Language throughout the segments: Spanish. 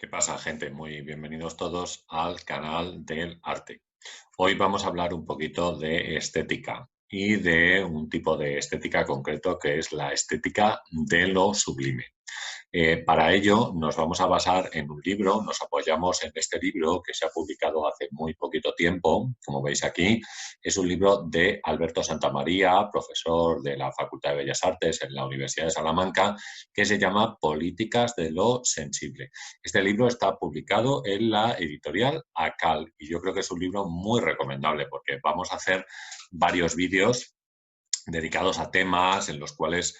¿Qué pasa, gente? Muy bienvenidos todos al canal del arte. Hoy vamos a hablar un poquito de estética y de un tipo de estética concreto que es la estética de lo sublime. Para ello nos vamos a basar en un libro, nos apoyamos en este libro que se ha publicado hace muy poquito tiempo, como veis aquí, es un libro de Alberto Santamaría, profesor de la Facultad de Bellas Artes en la Universidad de Salamanca, que se llama Políticas de lo sensible. Este libro está publicado en la editorial ACAL y yo creo que es un libro muy recomendable porque vamos a hacer varios vídeos dedicados a temas en los cuales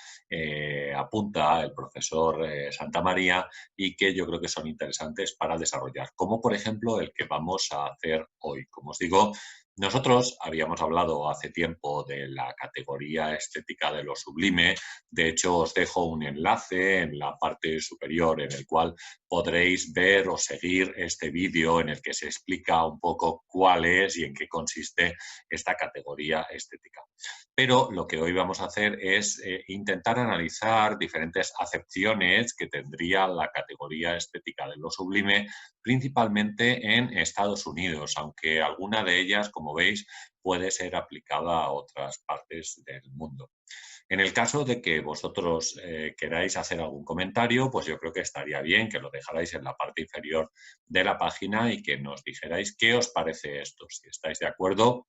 apunta el profesor Santamaría y que yo creo que son interesantes para desarrollar, como por ejemplo el que vamos a hacer hoy. Como os digo, nosotros habíamos hablado hace tiempo de la categoría estética de lo sublime. De hecho, os dejo un enlace en la parte superior en el cual podréis ver o seguir este vídeo en el que se explica un poco cuál es y en qué consiste esta categoría estética. Pero lo que hoy vamos a hacer es intentar analizar diferentes acepciones que tendría la categoría estética de lo sublime, principalmente en Estados Unidos, aunque alguna de ellas, como veis, puede ser aplicada a otras partes del mundo. En el caso de que vosotros queráis hacer algún comentario, pues yo creo que estaría bien que lo dejarais en la parte inferior de la página y que nos dijerais qué os parece esto, si estáis de acuerdo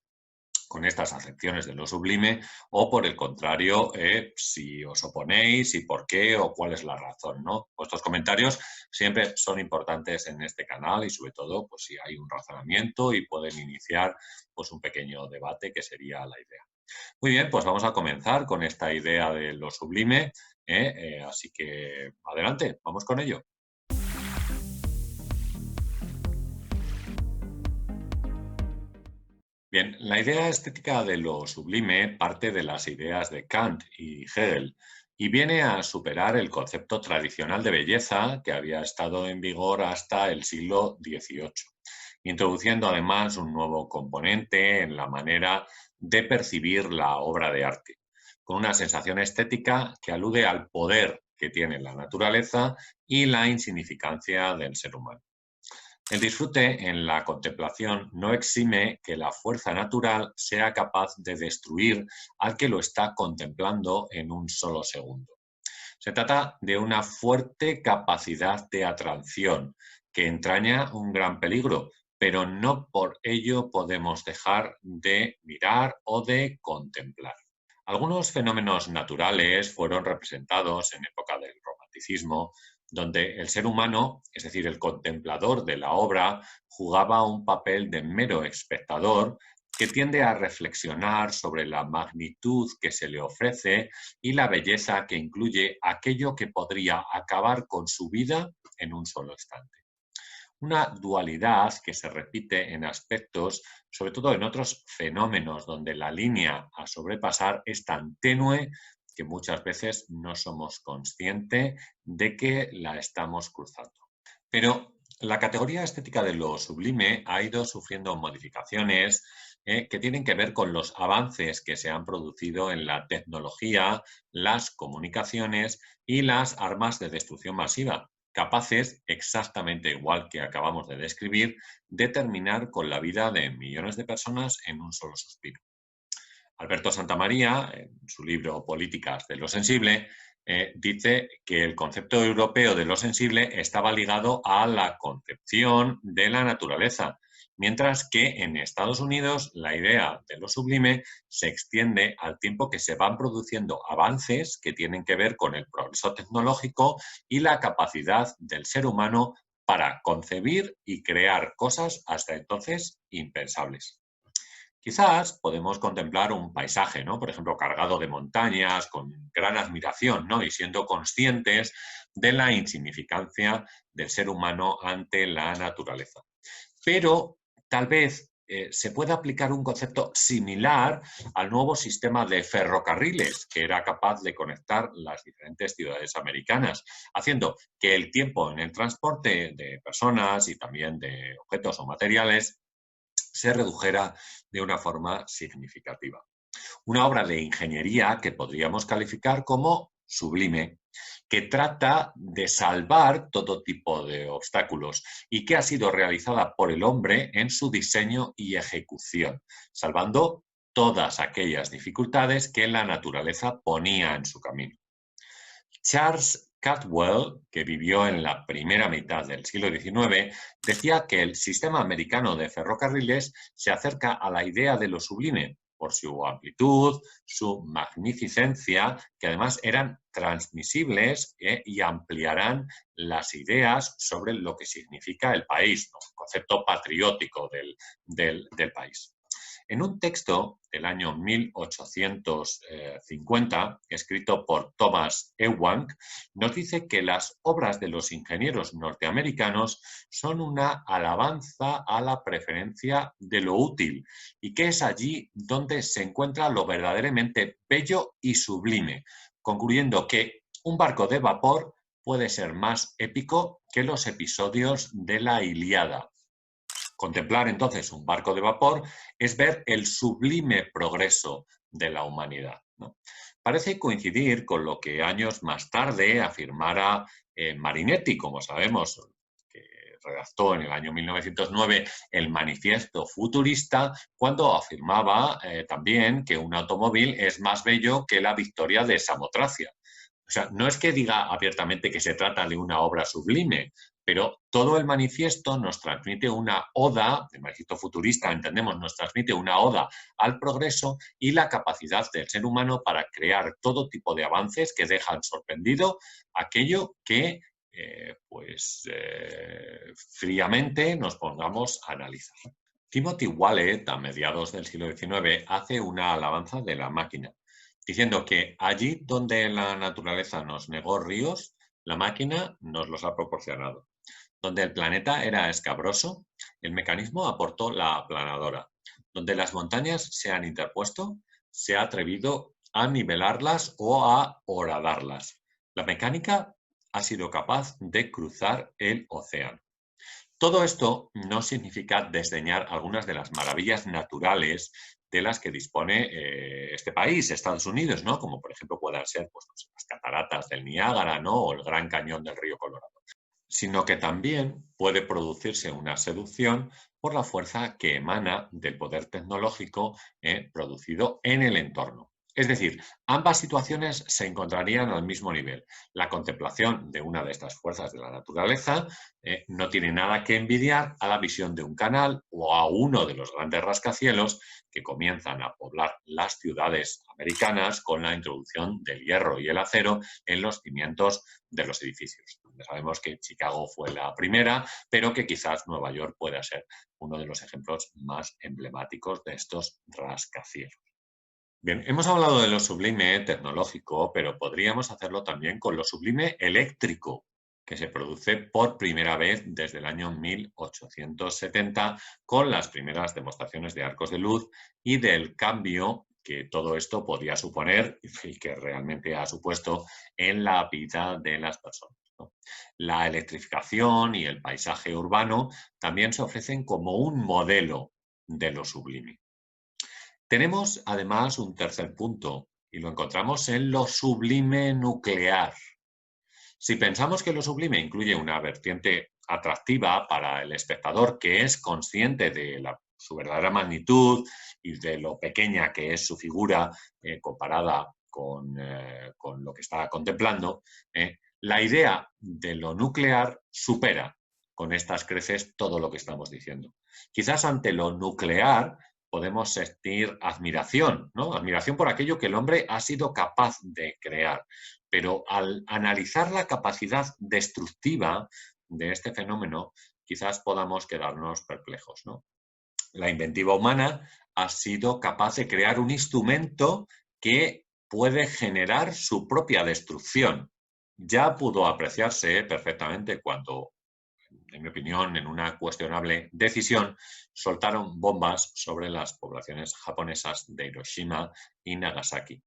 con estas acepciones de lo sublime o, por el contrario, si os oponéis y por qué o cuál es la razón, ¿no? Vuestros comentarios siempre son importantes en este canal y, sobre todo, pues si hay un razonamiento y pueden iniciar pues un pequeño debate que sería la idea. Muy bien, pues vamos a comenzar con esta idea de lo sublime, así que adelante, vamos con ello. Bien, la idea estética de lo sublime parte de las ideas de Kant y Hegel y viene a superar el concepto tradicional de belleza que había estado en vigor hasta el siglo XVIII, introduciendo además un nuevo componente en la manera de percibir la obra de arte, con una sensación estética que alude al poder que tiene la naturaleza y la insignificancia del ser humano. El disfrute en la contemplación no exime que la fuerza natural sea capaz de destruir al que lo está contemplando en un solo segundo. Se trata de una fuerte capacidad de atracción que entraña un gran peligro, pero no por ello podemos dejar de mirar o de contemplar. Algunos fenómenos naturales fueron representados en época del romanticismo, donde el ser humano, es decir, el contemplador de la obra, jugaba un papel de mero espectador que tiende a reflexionar sobre la magnitud que se le ofrece y la belleza que incluye aquello que podría acabar con su vida en un solo instante. Una dualidad que se repite en aspectos, sobre todo en otros fenómenos donde la línea a sobrepasar es tan tenue que muchas veces no somos conscientes de que la estamos cruzando. Pero la categoría estética de lo sublime ha ido sufriendo modificaciones que tienen que ver con los avances que se han producido en la tecnología, las comunicaciones y las armas de destrucción masiva, capaces, exactamente igual que acabamos de describir, de terminar con la vida de millones de personas en un solo suspiro. Alberto Santamaría, en su libro Políticas de lo sensible, dice que el concepto europeo de lo sensible estaba ligado a la concepción de la naturaleza, mientras que en Estados Unidos la idea de lo sublime se extiende al tiempo que se van produciendo avances que tienen que ver con el progreso tecnológico y la capacidad del ser humano para concebir y crear cosas hasta entonces impensables. Quizás podemos contemplar un paisaje, ¿no? Por ejemplo, cargado de montañas, con gran admiración, ¿no? Y siendo conscientes de la insignificancia del ser humano ante la naturaleza. Pero tal vez se pueda aplicar un concepto similar al nuevo sistema de ferrocarriles que era capaz de conectar las diferentes ciudades americanas, haciendo que el tiempo en el transporte de personas y también de objetos o materiales se redujera de una forma significativa. Una obra de ingeniería que podríamos calificar como sublime, que trata de salvar todo tipo de obstáculos y que ha sido realizada por el hombre en su diseño y ejecución, salvando todas aquellas dificultades que la naturaleza ponía en su camino. Charles Caldwell, que vivió en la primera mitad del siglo XIX, decía que el sistema americano de ferrocarriles se acerca a la idea de lo sublime por su amplitud, su magnificencia, que además eran transmisibles y ampliarán las ideas sobre lo que significa el país, ¿no? El concepto patriótico del país. En un texto del año 1850, escrito por Thomas Ewbank, nos dice que las obras de los ingenieros norteamericanos son una alabanza a la preferencia de lo útil y que es allí donde se encuentra lo verdaderamente bello y sublime, concluyendo que un barco de vapor puede ser más épico que los episodios de la Ilíada. Contemplar entonces un barco de vapor es ver el sublime progreso de la humanidad, ¿no? Parece coincidir con lo que años más tarde afirmara Marinetti, como sabemos, que redactó en el año 1909 el Manifiesto Futurista, cuando afirmaba también que un automóvil es más bello que la victoria de Samotracia. O sea, no es que diga abiertamente que se trata de una obra sublime, pero todo el manifiesto nos transmite una oda, el manifiesto futurista, entendemos, nos transmite una oda al progreso y la capacidad del ser humano para crear todo tipo de avances que dejan sorprendido aquello que fríamente nos pongamos a analizar. Timothy Wallet, a mediados del siglo XIX, hace una alabanza de la máquina, diciendo que allí donde la naturaleza nos negó ríos, la máquina nos los ha proporcionado. Donde el planeta era escabroso, el mecanismo aportó la aplanadora. Donde las montañas se han interpuesto, se ha atrevido a nivelarlas o a horadarlas. La mecánica ha sido capaz de cruzar el océano. Todo esto no significa desdeñar algunas de las maravillas naturales de las que dispone este país, Estados Unidos, ¿no? Como por ejemplo puedan ser pues, las cataratas del Niágara, ¿no? O el Gran Cañón del río Colorado, sino que también puede producirse una seducción por la fuerza que emana del poder tecnológico producido en el entorno. Es decir, ambas situaciones se encontrarían al mismo nivel. La contemplación de una de estas fuerzas de la naturaleza no tiene nada que envidiar a la visión de un canal o a uno de los grandes rascacielos que comienzan a poblar las ciudades americanas con la introducción del hierro y el acero en los cimientos de los edificios. Sabemos que Chicago fue la primera, pero que quizás Nueva York pueda ser uno de los ejemplos más emblemáticos de estos rascacielos. Bien, hemos hablado de lo sublime tecnológico, pero podríamos hacerlo también con lo sublime eléctrico, que se produce por primera vez desde el año 1870 con las primeras demostraciones de arcos de luz y del cambio que todo esto podía suponer y que realmente ha supuesto en la vida de las personas, ¿no? La electrificación y el paisaje urbano también se ofrecen como un modelo de lo sublime. Tenemos además un tercer punto y lo encontramos en lo sublime nuclear. Si pensamos que lo sublime incluye una vertiente atractiva para el espectador que es consciente de su verdadera magnitud y de lo pequeña que es su figura comparada con lo que está contemplando, la idea de lo nuclear supera con estas creces todo lo que estamos diciendo. Quizás ante lo nuclear podemos sentir admiración, ¿no? Admiración por aquello que el hombre ha sido capaz de crear. Pero al analizar la capacidad destructiva de este fenómeno, quizás podamos quedarnos perplejos, ¿no? La inventiva humana ha sido capaz de crear un instrumento que puede generar su propia destrucción. Ya pudo apreciarse perfectamente cuando, en mi opinión, en una cuestionable decisión, soltaron bombas sobre las poblaciones japonesas de Hiroshima y Nagasaki.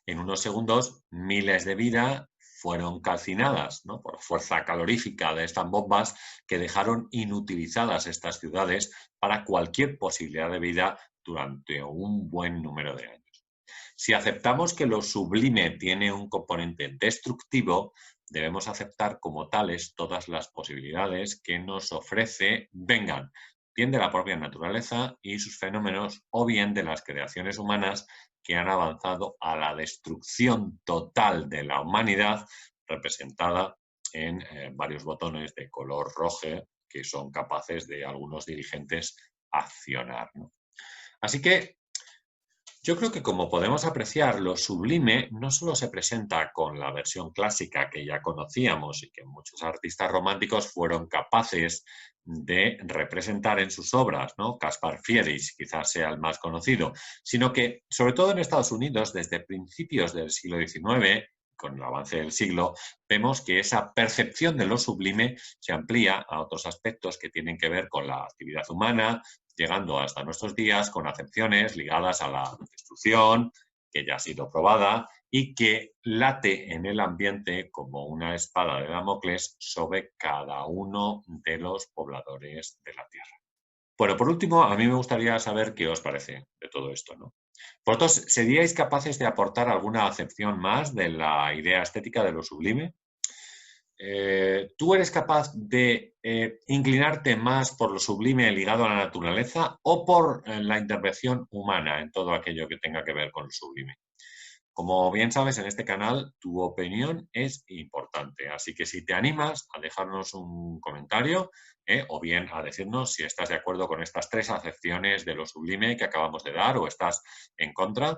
En unos segundos, miles de vidas fueron calcinadas, ¿no?, por fuerza calorífica de estas bombas que dejaron inutilizadas estas ciudades para cualquier posibilidad de vida durante un buen número de años. Si aceptamos que lo sublime tiene un componente destructivo, debemos aceptar como tales todas las posibilidades que nos ofrece, vengan bien de la propia naturaleza y sus fenómenos, o bien de las creaciones humanas que han avanzado a la destrucción total de la humanidad, representada en varios botones de color rojo que son capaces de algunos dirigentes accionar, ¿no? Así que yo creo que, como podemos apreciar, lo sublime no solo se presenta con la versión clásica que ya conocíamos y que muchos artistas románticos fueron capaces de representar en sus obras, ¿no? Caspar Friedrich quizás sea el más conocido, sino que, sobre todo en Estados Unidos, desde principios del siglo XIX, con el avance del siglo, vemos que esa percepción de lo sublime se amplía a otros aspectos que tienen que ver con la actividad humana, llegando hasta nuestros días con acepciones ligadas a la destrucción, que ya ha sido probada y que late en el ambiente como una espada de Damocles sobre cada uno de los pobladores de la Tierra. Bueno, por último, a mí me gustaría saber qué os parece de todo esto, ¿no? ¿Vosotros seríais capaces de aportar alguna acepción más de la idea estética de lo sublime? ¿Tú eres capaz de inclinarte más por lo sublime ligado a la naturaleza o por la intervención humana en todo aquello que tenga que ver con lo sublime? Como bien sabes, en este canal tu opinión es importante, así que si te animas a dejarnos un comentario o bien a decirnos si estás de acuerdo con estas tres acepciones de lo sublime que acabamos de dar o estás en contra,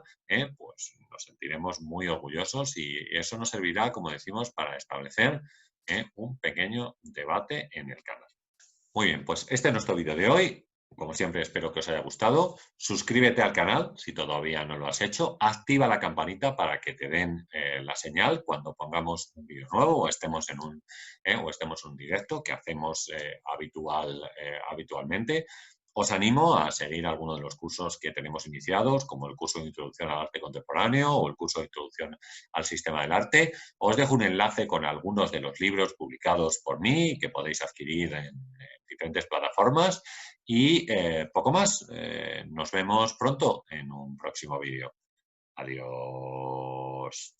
pues nos sentiremos muy orgullosos y eso nos servirá, como decimos, para establecer un pequeño debate en el canal. Muy bien, pues este es nuestro vídeo de hoy. Como siempre, espero que os haya gustado. Suscríbete al canal si todavía no lo has hecho. Activa la campanita para que te den la señal cuando pongamos un vídeo nuevo o estemos en un directo que hacemos habitualmente. Os animo a seguir alguno de los cursos que tenemos iniciados, como el curso de Introducción al Arte Contemporáneo o el curso de Introducción al Sistema del Arte. Os dejo un enlace con algunos de los libros publicados por mí que podéis adquirir en diferentes plataformas y poco más. Nos vemos pronto en un próximo vídeo. Adiós.